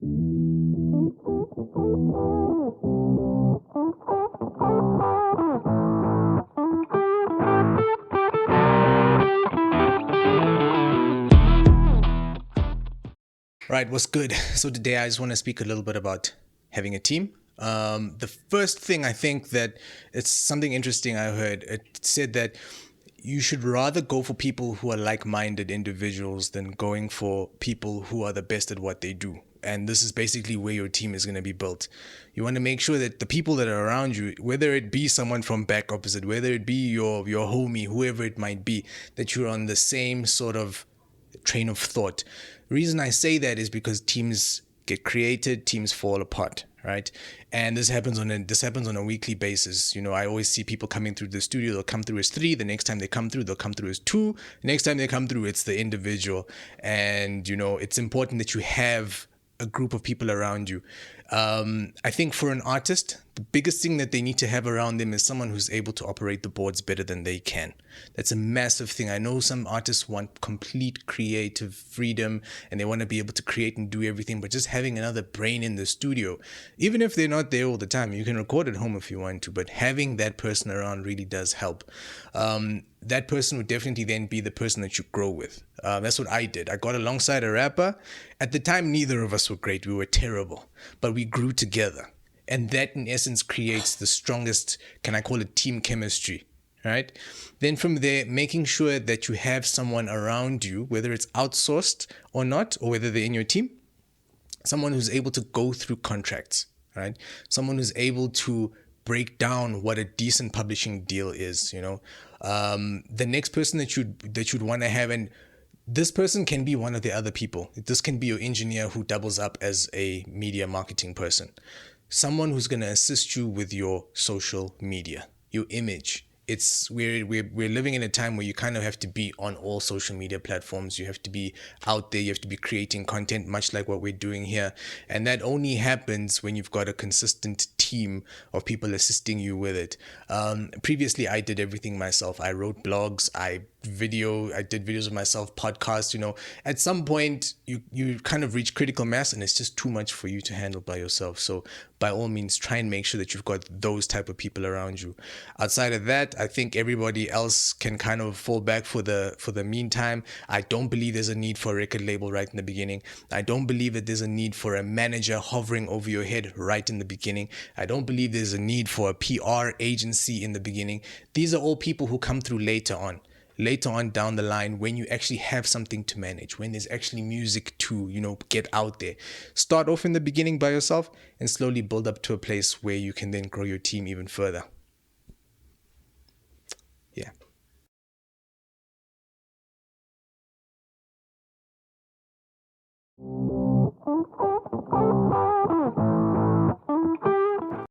Right, what's good? So today I just want to speak a little bit about having a team. The first thing I think that it's something interesting I heard. It said that you should rather go for people who are like-minded individuals than going for people who are the best at what they do. And this is basically where your team is going to be built. You want to make sure that the people that are around you, whether it be someone from back opposite, whether it be your homie, whoever it might be, that you're on the same sort of train of thought. The reason I say that is because teams get created, teams fall apart, right? And this happens on a weekly basis. You know, I always see people coming through the studio. They'll come through as 3. The next time they come through, they'll come through as 2. The next time they come through, it's the individual. And you know, it's important that you have a group of people around you. I think for an artist, the biggest thing that they need to have around them is someone who's able to operate the boards better than they can. That's a massive thing. I know some artists want complete creative freedom and they want to be able to create and do everything, but just having another brain in the studio, even if they're not there all the time, you can record at home if you want to, but having that person around really does help. That person would definitely then be the person that you grow with. That's what I did. I got alongside a rapper. At the time, neither of us were great. We were terrible, but we grew together. And that in essence creates the strongest, can I call it, team chemistry, right? Then from there, making sure that you have someone around you, whether it's outsourced or not, or whether they're in your team, someone who's able to go through contracts, right? Someone who's able to break down what a decent publishing deal is, you know. The next person that you'd want to have, and this person can be one of the other people. This can be your engineer who doubles up as a media marketing person. Someone who's going to assist you with your social media, your image. We're living in a time where you kind of have to be on all social media platforms. You have to be out there. You have to be creating content, much like what we're doing here. And that only happens when you've got a consistent team of people assisting you with it. Previously, I did everything myself. I wrote blogs. I did videos of myself, podcasts. You know, at some point you kind of reach critical mass and it's just too much for you to handle by yourself. So by all means, try and make sure that you've got those type of people around you. Outside of that, I think everybody else can kind of fall back for the meantime. I don't believe there's a need for a record label right in the beginning. I don't believe that there's a need for a manager hovering over your head right in the beginning. I don't believe there's a need for a PR agency in the beginning. These are all people who come through later on down the line, when you actually have something to manage, when there's actually music to, you know, get out there. Start off in the beginning by yourself and slowly build up to a place where you can then grow your team even further. Yeah.